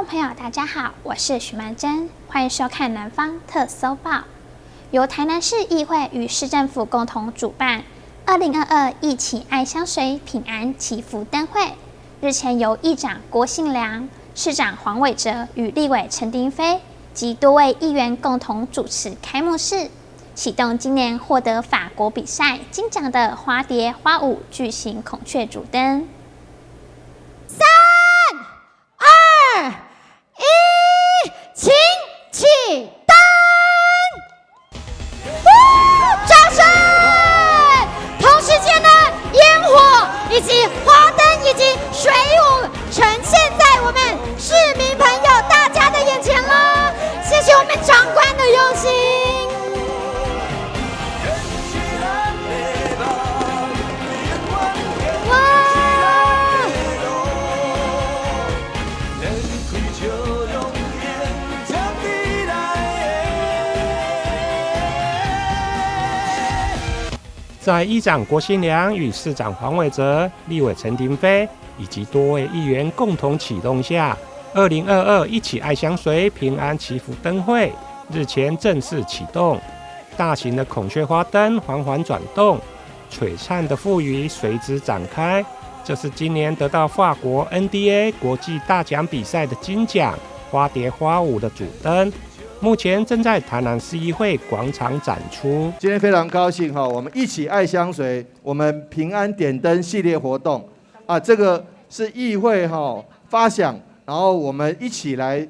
众朋友，大家好，我是许曼珍，欢迎收看南方特搜报。由台南市议会与市政府共同主办2022一起爱相随平安祈福灯会，日前由议长郭信良、市长黄伟哲与立委陈丁飞及多位议员共同主持开幕式，启动今年获得法国比赛金奖的花蝶花舞巨型孔雀主灯。3、2、1，请启灯！掌声！同时间呢，烟火以及花灯以及水舞呈现在我们市民朋友大家的眼前了。谢谢我们长官的用心。在议长郭信良与市长黄伟哲、立委陈丁飞以及多位议员共同启动下，2022一起爱相随平安祈福灯会日前正式启动。大型的孔雀花灯缓缓转动，璀璨的富余随之展开。这是今年得到法国 NDA 国际大奖比赛的金奖花蝶花舞的主灯。目前正在台南市议会广场展出。今天非常高兴我们一起爱相随，我们平安点灯系列活动这个是议会发想，然后我们一起来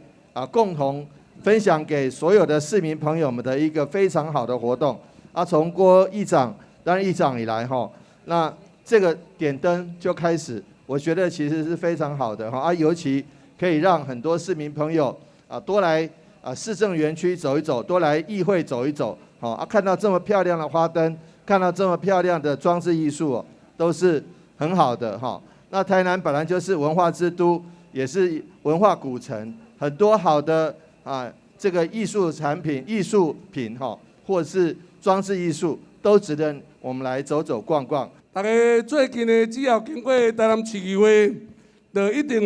共同分享给所有的市民朋友们的一个非常好的活动从郭议长担任议长以来那这个点灯就开始，我觉得其实是非常好的尤其可以让很多市民朋友多来市政园区走一走，多来议会走一走看到这么漂亮的花灯，看到这么漂亮的装置艺术都是很好的那台南本来就是文化之都，也是文化古城，很多好的这个艺术产品、艺术品或是装置艺术，都值得我们来走走逛逛。大家最近呢，只要经过台南市议会，就一定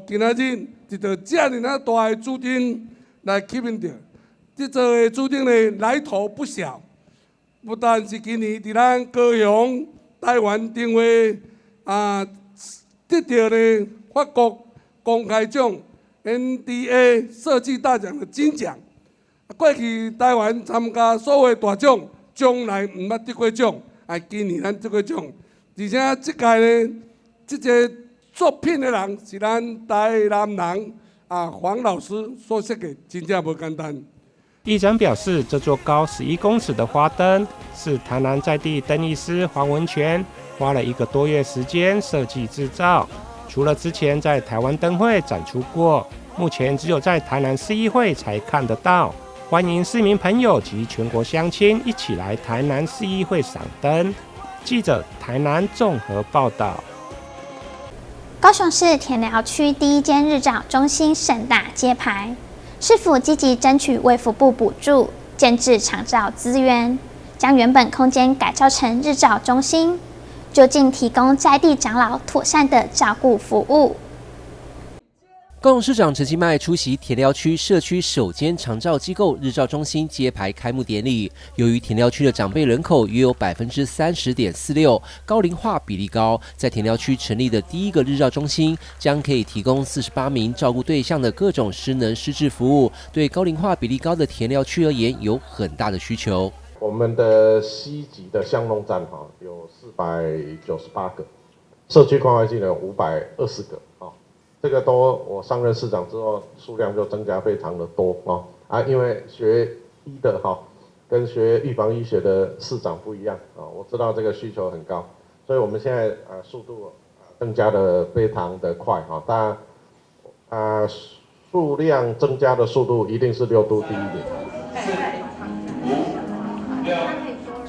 今仔日一个这么大的主灯来吸引到。这座的主灯呢，来头不小，不但是今年伫咱高雄、台湾定位得到呢法国公开奖 NDA 设计大奖的金奖。过去台湾参加所有大奖，从来唔捌得过奖，今年咱得过奖。而且这届呢，这个作品的人是咱台南人黄老师所设计，真正不简单。议长表示，这座高11公尺的花灯是台南在地灯艺师黄文全花了1个多月时间设计制造。除了之前在台湾灯会展出过，目前只有在台南市议会才看得到。欢迎市民朋友及全国乡亲一起来台南市议会赏灯。记者台南综合报道。高雄市田寮区第一间日照中心盛大揭牌，市府积极争取卫福部补助，建置长照资源，将原本空间改造成日照中心，就近提供在地长老妥善的照顾服务。高雄市长陈其迈出席田寮区社区首间长照机构日照中心揭牌开幕典礼。由于田寮区的长辈人口约有30.46%，高龄化比例高，在田寮区成立的第一个日照中心，将可以提供48名照顾对象的各种失能失智服务，对高龄化比例高的田寮区而言有很大的需求。我们的西级的巷弄站有498个，社区关怀技能有520个这个都我上任市长之后，数量就增加非常的多因为学医的跟学预防医学的市长不一样我知道这个需求很高，所以我们现在速度增加的非常的快当然数量增加的速度一定是6都第一名。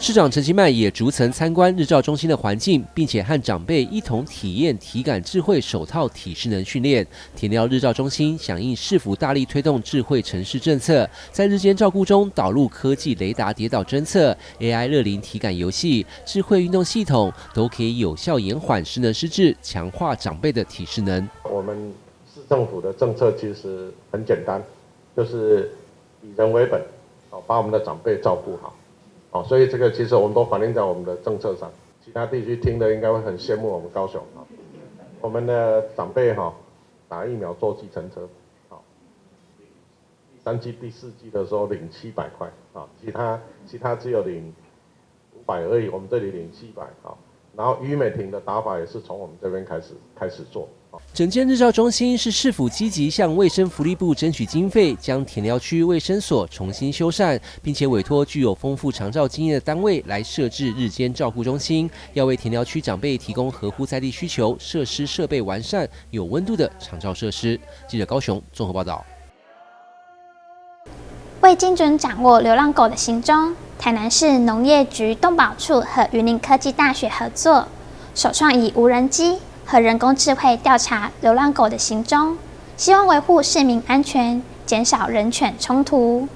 市长陈其迈也逐层参观日照中心的环境，并且和长辈一同体验体感智慧手套体适能训练。田寮日照中心响应市府大力推动智慧城市政策，在日间照顾中导入科技雷达跌倒侦测、AI 乐龄体感游戏、智慧运动系统，都可以有效延缓失能失智，强化长辈的体适能。我们市政府的政策其实很简单，就是以人为本，把我们的长辈照顾好，所以这个其实我们都反映在我们的政策上。其他地区听的应该会很羡慕我们高雄我们的长辈打疫苗坐计程车，第3剂、第4剂的时候领700块其他只有领500而已，我们这里领700然后于美婷的打法也是从我们这边开始做。整间日照中心是市府积极向卫生福利部争取经费，将田寮区卫生所重新修缮，并且委托具有丰富长照经验的单位来设置日间照顾中心，要为田寮区长辈提供合乎在地需求、设施设备完善、有温度的长照设施。记者高雄综合报道。为精准掌握流浪狗的行踪，台南市农业局动保处和云林科技大学合作，首创以无人机和人工智慧调查流浪狗的行踪，希望维护市民安全，减少人犬冲突。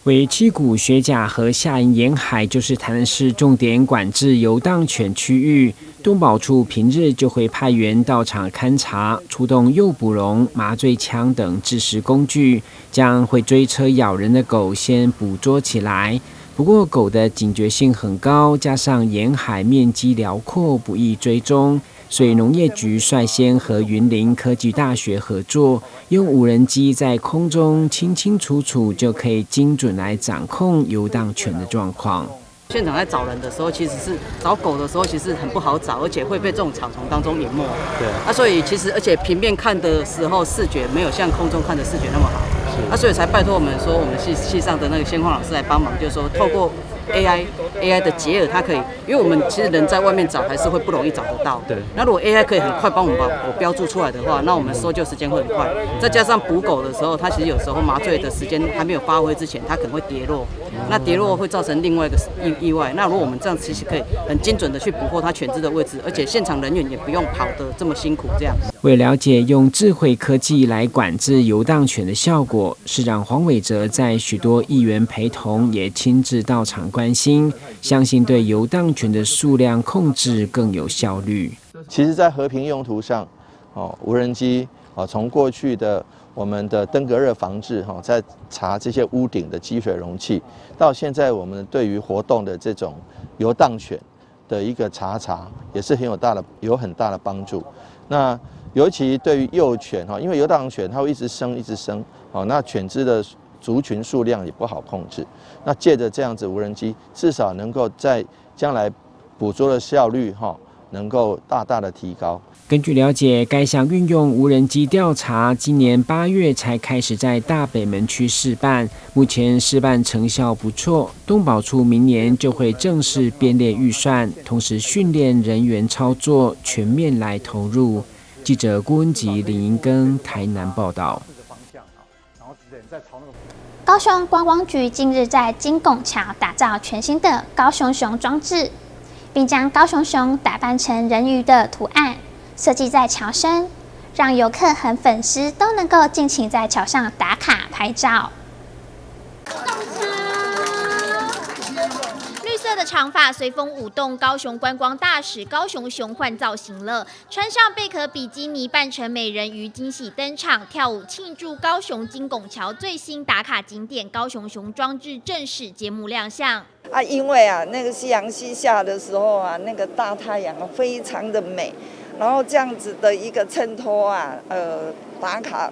为七股学甲和下营沿海就是台南市重点管制游荡犬区域，动保处平日就会派员到场勘查，出动诱捕笼、麻醉枪等制式工具，将会追车咬人的狗先捕捉起来。不过狗的警觉性很高，加上沿海面积辽阔，不易追踪，所以农业局率先和云林科技大学合作，用无人机在空中清清楚楚就可以精准来掌控游荡犬的状况。现场在找人的时候，其实是找狗的时候，其实很不好找，而且会被这种草丛当中淹没。对。所以其实而且平面看的时候，视觉没有像空中看的视觉那么好。所以才拜托我们说，我们系上的那个先锋老师来帮忙，就是说透过 AI 的结合，它可以，因为我们其实人在外面找还是会不容易找得到。对。那如果 AI 可以很快帮我们把狗标注出来的话，那我们搜救时间会很快。再加上捕狗的时候，它其实有时候麻醉的时间还没有发挥之前，它可能会跌落。那跌落会造成另外一个意外。那如果我们这样其实可以很精准的去捕获它犬只的位置，而且现场人员也不用跑得这么辛苦这样。为了解用智慧科技来管制游荡犬的效果，市长黄伟哲在许多议员陪同也亲自到场关心，相信对游荡犬的数量控制更有效率。其实，在和平用途上，无人机从过去的我们的登革热防治在查这些屋顶的积水容器，到现在我们对于活动的这种游荡犬的一个查也是有很大的帮助。那尤其对于幼犬因为游荡犬它会一直生，那犬只的族群数量也不好控制。那借着这样子无人机，至少能够在将来捕捉的效率能够大大的提高。根据了解，该项运用无人机调查，今年8月才开始在大北门区试办，目前试办成效不错。动保处明年就会正式编列预算，同时训练人员操作，全面来投入。记者郭文吉、林银庚台南报道。高雄观光局近日在金拱桥打造全新的高雄熊装置，并将高雄熊打扮成人鱼的图案，设计在桥身，让游客和粉丝都能够尽情在桥上打卡拍照。绿色的长发随风舞动，高雄观光大使高雄熊换造型了，穿上贝壳比基尼扮成美人鱼惊喜登场，跳舞庆祝高雄金拱桥最新打卡景点高雄熊装置正式揭幕亮相。因为那个夕阳西下的时候那个大太阳非常的美，然后这样子的一个衬托打卡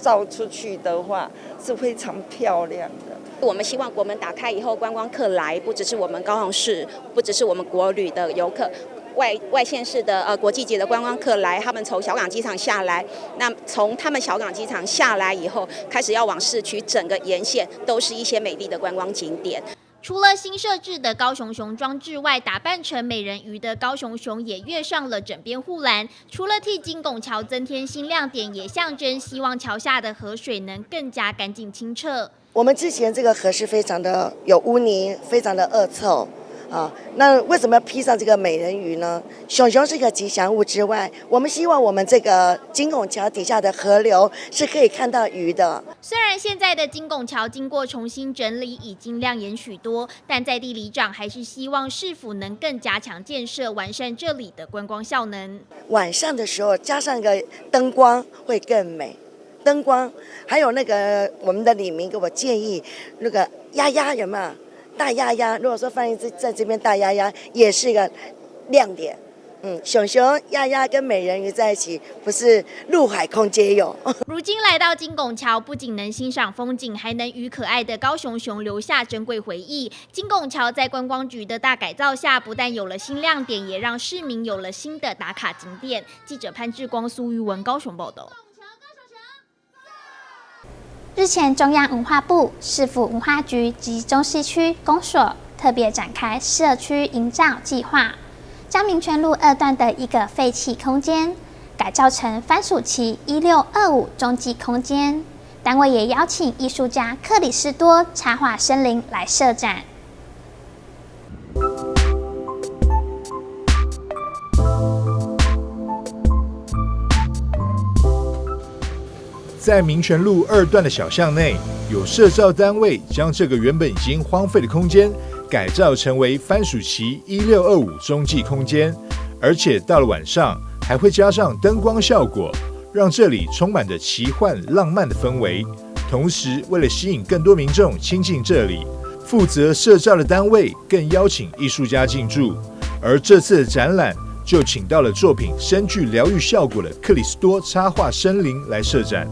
照出去的话是非常漂亮的。我们希望国门打开以后，观光客来，不只是我们高雄市，不只是我们国旅的游客，外县市的国际级的观光客来，他们从小港机场下来，那从他们小港机场下来以后，开始要往市区，整个沿线都是一些美丽的观光景点。除了新设置的高雄熊装置外，打扮成美人鱼的高雄熊也跃上了枕边护栏。除了替金拱桥增添新亮点，也象征希望桥下的河水能更加干净清澈。我们之前这个河是非常的有污泥，非常的恶臭，啊，那为什么要披上这个美人鱼呢？熊熊是个吉祥物之外，我们希望我们这个金拱桥底下的河流是可以看到鱼的。虽然现在的金拱桥经过重新整理，已经亮眼许多，但在地里长还是希望市府能更加强建设，完善这里的观光效能。晚上的时候加上个灯光会更美。灯光还有那个我们的李明给我建议，那个鸭鸭有没有？大鸭鸭，如果说放在这边大鸭鸭也是一个亮点。熊熊、鸭鸭跟美人鱼在一起，不是陆海空皆有。如今来到金拱桥，不仅能欣赏风景，还能与可爱的高熊熊留下珍贵回忆。金拱桥在观光局的大改造下，不但有了新亮点，也让市民有了新的打卡景点。记者潘志光、苏玉文高雄报道。日前，中央文化部、市府文化局及中西区公所特别展开社区营造计划，将民权路2段的一个废弃空间改造成番薯期1625中继空间。单位也邀请艺术家克里斯多插画生灵来设展。在民权路2段的小巷内，有社造单位将这个原本已经荒废的空间改造成为番薯期1625中继空间，而且到了晚上还会加上灯光效果，让这里充满着奇幻浪漫的氛围。同时，为了吸引更多民众亲近这里，负责社造的单位更邀请艺术家进驻，而这次的展览就请到了作品深具疗愈效果的克里斯多插画生灵来设展。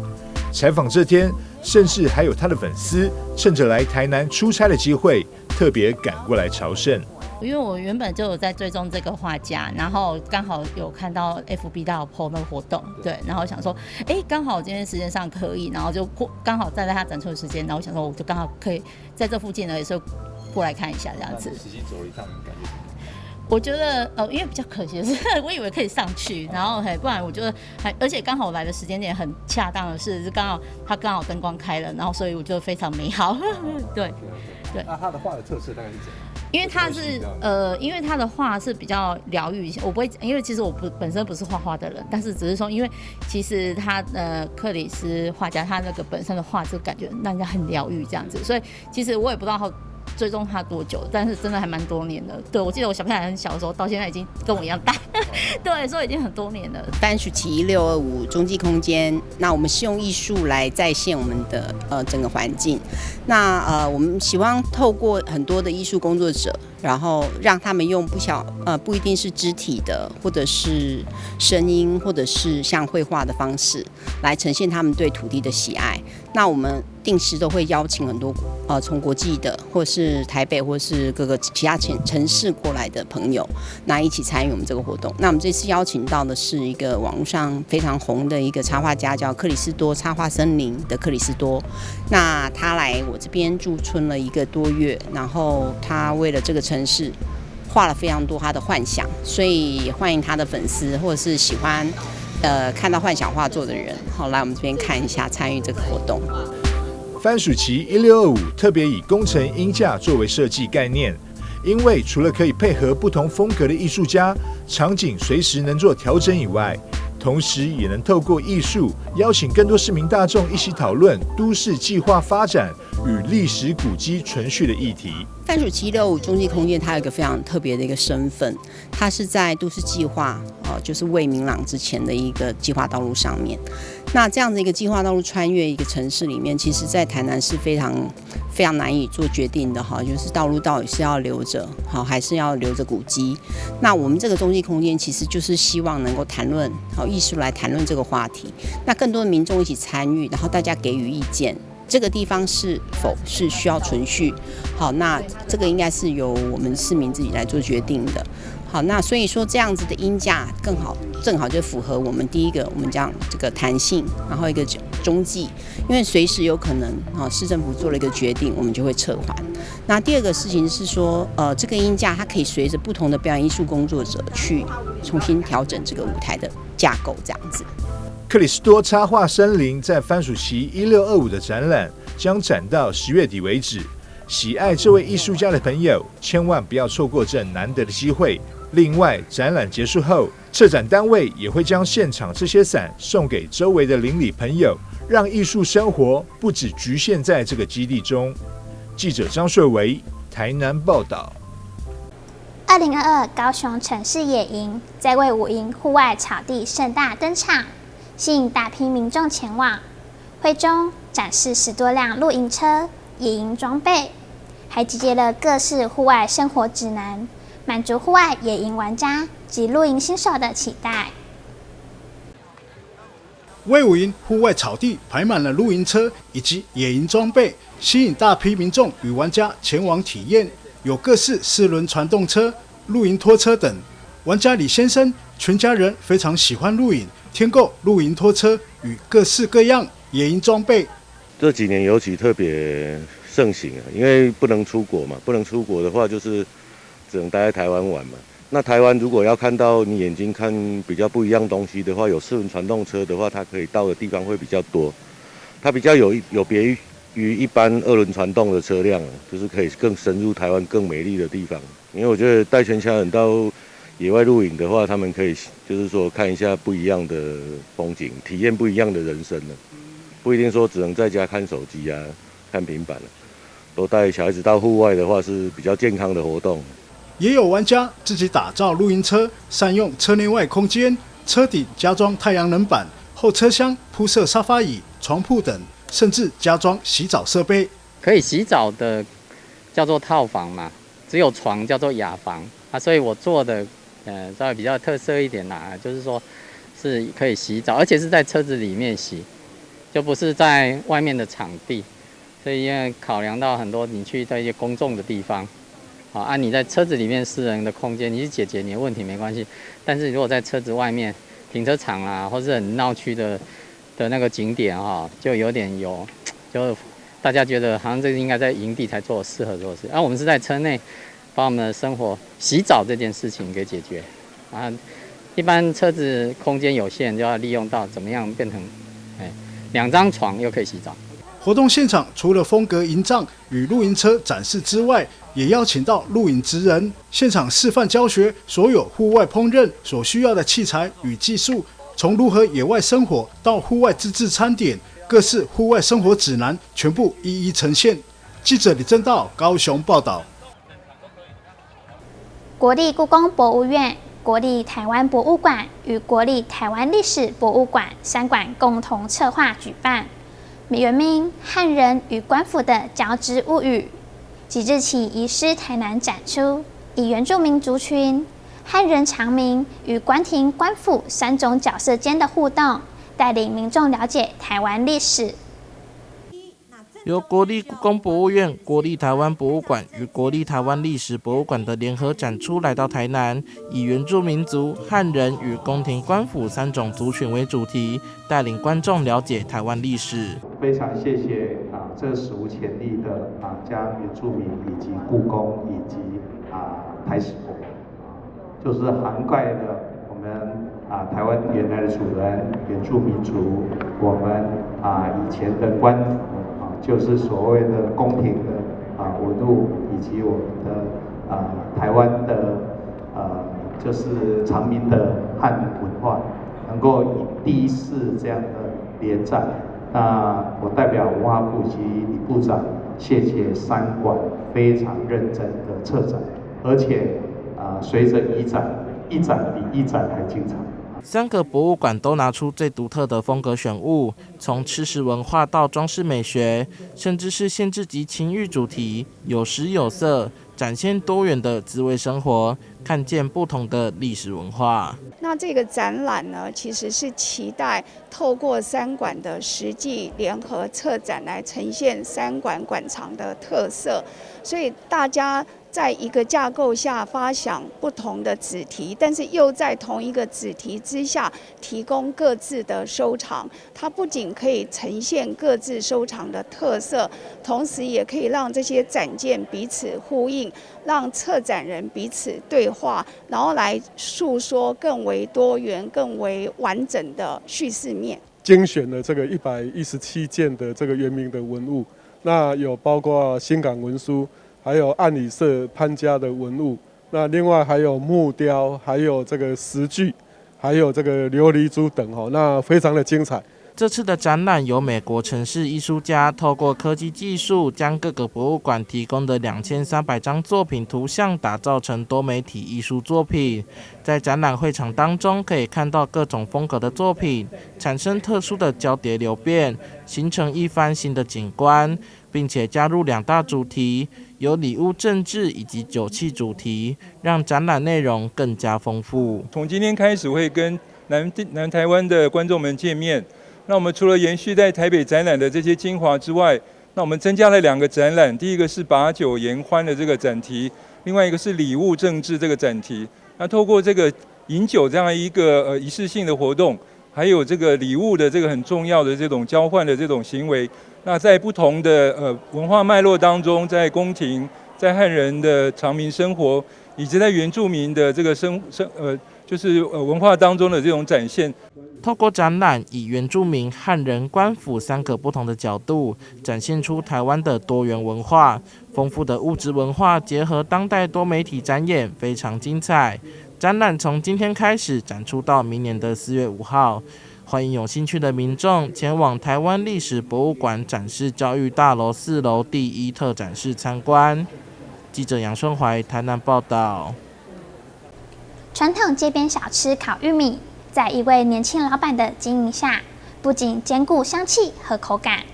采访这天，甚至还有他的粉丝趁着来台南出差的机会，特别赶过来朝圣。因为我原本就有在追踪这个画家，然后刚好有看到 FB 到 PO 那个活动，对，然后想说，刚好今天时间上可以，然后就刚好站在他展出的时间，然后我想说，我就刚好可以在这附近呢，也是过来看一下这样子。实际走了一趟，感觉？我觉得因为比较可惜的是，我以为可以上去，然后不然我觉得而且刚好我来的时间点很恰当的是刚好灯光开了，然后所以我觉得非常美好。对。那他的画的特色大概是怎样？因为他是因为他的画是比较疗愈，我不会，因为其实我本身不是画画的人，但是只是说，因为其实他克里斯画家他那个本身的画就感觉让人家很疗愈这样子，所以其实我也不知道追踪他多久，但是真的还蛮多年的。对，我记得我小朋友很小的时候，到现在已经跟我一样大，对，所以已经很多年了。番薯期1625中继空间，那我们是用艺术来再现我们的整个环境。那我们希望透过很多的艺术工作者，然后让他们用不一定是肢体的，或者是声音，或者是像绘画的方式，来呈现他们对土地的喜爱。那我们定时都会邀请很多从国际的，或是台北，或是各个其他城市过来的朋友，那一起参与我们这个活动。那我们这次邀请到的是一个网络上非常红的一个插画家，叫克里斯多插画森林的克里斯多。那他来我这边驻村了1个多月，然后他为了这个城市画了非常多他的幻想，所以欢迎他的粉丝或者是喜欢看到幻想画作的人，好来我们这边看一下，参与这个活动。番薯期1625特别以工程鹰架作为设计概念，因为除了可以配合不同风格的艺术家，场景随时能做调整以外，同时也能透过艺术邀请更多市民大众一起讨论都市计划发展与历史古迹存续的议题。番薯期1625中继空间它有一个非常特别的一个身份，它是在都市计划就是未明朗之前的一个计划道路上面。那这样的一个计划道路穿越一个城市里面，其实在台南是非常难以做决定的哈，就是道路到底是要留着好，还是要留着古迹。那我们这个中继空间其实就是希望能够谈论艺术来谈论这个话题，那更多的民众一起参与，然后大家给予意见。这个地方是否是需要存续？好，那这个应该是由我们市民自己来做决定的。好，那所以说这样子的鹰架正好就符合我们第一个我们讲这个弹性，然后一个中继，因为随时有可能市政府做了一个决定，我们就会撤还。那第二个事情是说，这个鹰架它可以随着不同的表演艺术工作者去重新调整这个舞台的架构，这样子。克里斯多插画森林在番薯期1625的展览将展到10月底为止，喜爱这位艺术家的朋友，千万不要错过这难得的机会。另外，展览结束后，策展单位也会将现场这些伞送给周围的邻里朋友，让艺术生活不只局限在这个基地中。记者张穗维，台南报道。2022高雄城市野营在卫武营户外草地盛大登场，吸引大批民众前往。会中展示10多辆露营车、野营装备，还集结了各式户外生活指南，满足户外野营玩家及露营新手的期待。卫武营户外草地排满了露营车以及野营装备，吸引大批民众与玩家前往体验。有各式4轮传动车、露营拖车等。玩家李先生全家人非常喜欢露营，添购露营拖车与各式各样野营装备。这几年尤其特别盛行啊，因为不能出国嘛，不能出国的话就是只能待在台湾玩嘛。那台湾如果要看到你眼睛看比较不一样东西的话，有4轮传动车的话，它可以到的地方会比较多，它比较有别于一般2轮传动的车辆，就是可以更深入台湾更美丽的地方。因为我觉得带全家人到野外露营的话，他们可以就是说看一下不一样的风景，体验不一样的人生呢。不一定说只能在家看手机啊、看平板了，都带小孩子到户外的话是比较健康的活动。也有玩家自己打造露营车，善用车内外空间，车顶加装太阳能板，后车厢铺设沙发椅、床铺等，甚至加装洗澡设备。可以洗澡的叫做套房嘛，只有床叫做雅房啊，所以我做的稍微比较特色一点啦，就是说是可以洗澡，而且是在车子里面洗。就不是在外面的场地，所以因为考量到很多你去在一些公众的地方，你在车子里面私人的空间，你去解决你的问题没关系。但是如果在车子外面停车场啊，或是很闹区的那个景点就有点就大家觉得好像这个应该在营地才适合做的事，我们是在车内把我们的生活洗澡这件事情给解决啊。一般车子空间有限，就要利用到怎么样变成2张床又可以洗澡。活动现场除了风格营帐与露营车展示之外，也邀请到露营职人现场示范教学所有户外烹饪所需要的器材与技术，从如何野外生活到户外自制餐点，各式户外生活指南全部一一呈现。记者李正道高雄报道。国立故宫博物院、国立台湾博物馆与国立台湾历史博物馆3馆共同策划举办原名汉人与官府的交织物语，即日起移师台南展出，以原住民族群、汉人常民与官廷官府3种角色间的互动，带领民众了解台湾历史。由国立故宫博物院、国立台湾博物馆与国立台湾历史博物馆的联合展出来到台南，以原住民族、汉人与宫廷官府3种族群为主题，带领观众了解台湾历史。非常谢谢这史无前例的将原住民以及故宫以及台史博，就是涵盖了我们台湾原来的主人原住民族，我们以前的官府。就是所谓的宫廷的文物，以及我们的台湾的就是常民的汉文化，能够以第一次这样的联展，那我代表文化部及李部长谢谢3馆非常认真的策展，而且随着移展，一展比一展还精彩。3个博物馆都拿出最独特的风格选物，从吃食文化到装饰美学，甚至是限制级情欲主题，有食有色，展现多元的滋味生活，看见不同的历史文化。那这个展览呢，其实是期待透过3馆的实际联合策展来呈现3馆馆藏的特色，所以大家在一个架构下发想不同的子题，但是又在同一个子题之下提供各自的收藏。它不仅可以呈现各自收藏的特色，同时也可以让这些展件彼此呼应，让策展人彼此对话，然后来诉说更为多元、更为完整的叙事面。精选了这个117件的这个原民的文物，那有包括新港文书，还有按理社潘家的文物，那另外还有木雕，还有这个石具，还有这个琉璃珠等那非常的精彩。这次的展览由美国城市艺术家透过科技技术，将各个博物馆提供的2300张作品图像打造成多媒体艺术作品。在展览会场当中，可以看到各种风格的作品，产生特殊的交叠流变，形成一番新的景观，并且加入2大主题，有礼物政治以及酒器主题，让展览内容更加丰富。从今天开始会跟南台湾的观众们见面。那我们除了延续在台北展览的这些精华之外，那我们增加了2个展览，第一个是把酒言欢的这个展题，另外一个是礼物政治这个展题。那透过这个饮酒这样一个仪式性的活动，还有这个礼物的这个很重要的这种交换的这种行为，那在不同的文化脉络当中，在宫廷、在汉人的常民生活，以及在原住民的这个就是文化当中的这种展现。透过展览，以原住民、汉人、官府3个不同的角度，展现出台湾的多元文化。丰富的物质文化结合当代多媒体展演，非常精彩。展览从今天开始展出到明年的4月5号。欢迎有兴趣的民众前往台湾历史博物馆展示教育大楼4楼第1特展室参观。记者杨顺怀台南报道。传统街边小吃烤玉米，在一位年轻老板的经营下，不仅兼顾香气和口感，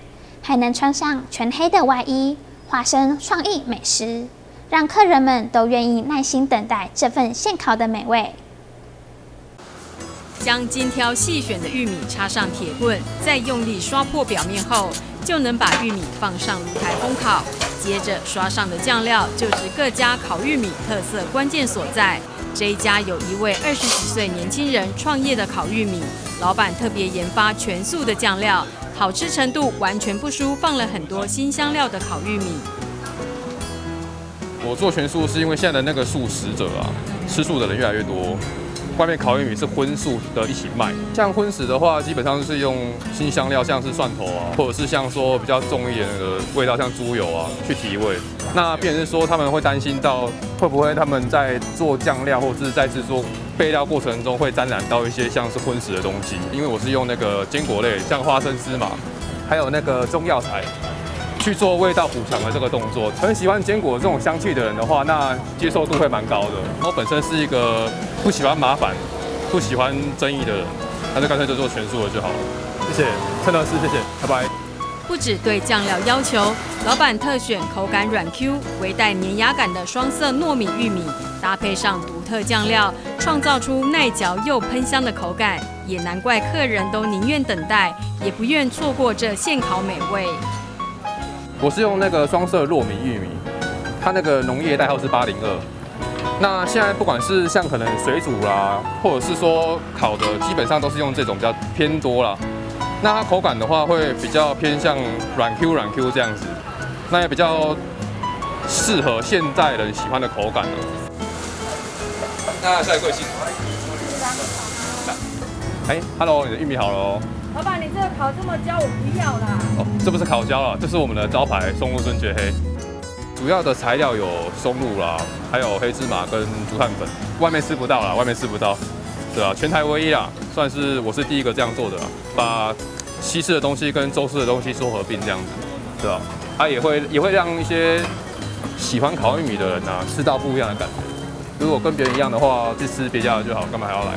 还能穿上全黑的外衣，化身创意美食，让客人们都愿意耐心等待这份现烤的美味。将精挑细选的玉米插上铁棍，再用力刷破表面后，就能把玉米放上炉台烘烤。接着刷上的酱料就是各家烤玉米特色关键所在。这一家有一位20几岁年轻人创业的烤玉米，老板特别研发全素的酱料，好吃程度完全不输放了很多新香料的烤玉米。我做全素是因为现在的那个素食者吃素的人越来越多。外面烤玉米是荤素的一起卖，像荤食的话，基本上是用新香料，像是蒜头或者是像说比较重一点的味道，像猪油去提味。那变成是说他们会担心到会不会他们在做酱料或者是在制作备料过程中会沾染到一些像是荤食的东西。因为我是用那个坚果类，像花生、芝麻，还有那个中药材。去做味道补强的这个动作，很喜欢坚果这种香气的人的话，那接受度会蛮高的。我本身是一个不喜欢麻烦、不喜欢争议的人，那就干脆就做全素的就好了。谢谢，陈老师，谢谢，拜拜。不只对酱料要求，老板特选口感软 Q、微带粘牙感的双色糯米玉米，搭配上独特酱料，创造出耐嚼又喷香的口感。也难怪客人都宁愿等待，也不愿错过这现烤美味。我是用那个双色糯米玉米，它那个农业代号是802。那现在不管是像可能水煮啦，或者是说烤的，基本上都是用这种比较偏多啦。那它口感的话会比较偏向软 Q 这样子，那也比较适合现代人喜欢的口感了。那下一个是，Hello， 你的玉米好了哦。老板，你这个烤这么焦，我不要啦。哦，这不是烤焦了，这是我们的招牌松露春蕨黑。主要的材料有松露啦，还有黑芝麻跟竹炭粉，外面吃不到啦，外面吃不到，对啊，全台唯一啦，算是我是第一个这样做的啦，把西式的东西跟中式的东西做合并这样子，对吧？它也会让一些喜欢烤玉米的人吃到不一样的感觉。如果跟别人一样的话，去吃别家的就好，干嘛还要来？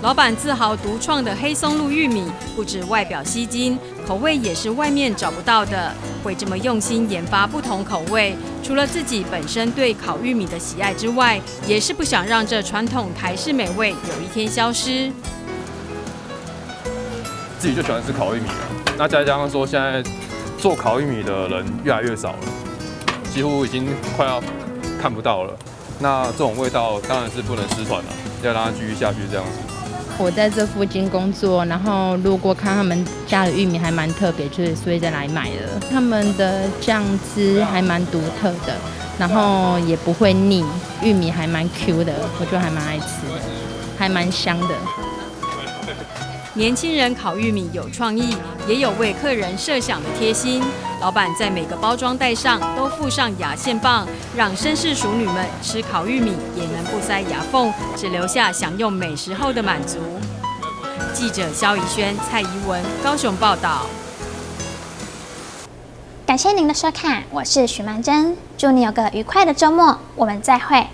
老板自豪独创的黑松露玉米，不止外表吸睛，口味也是外面找不到的。会这么用心研发不同口味，除了自己本身对烤玉米的喜爱之外，也是不想让这传统台式美味有一天消失。自己就喜欢吃烤玉米了，那再加上说现在做烤玉米的人越来越少了，几乎已经快要看不到了。那这种味道当然是不能失传了，要让它继续下去这样子。我在这附近工作，然后路过看他们家的玉米还蛮特别，所以再来买了。他们的酱汁还蛮独特的，然后也不会腻，玉米还蛮 Q 的，我就还蛮爱吃的，还蛮香的。年轻人烤玉米有创意，也有为客人设想的贴心。老板在每个包装袋上都附上牙线棒，让绅士淑女们吃烤玉米也能不塞牙缝，只留下享用美食后的满足。记者肖怡轩、蔡怡文高雄报道。感谢您的收看，我是许曼珍，祝你有个愉快的周末，我们再会。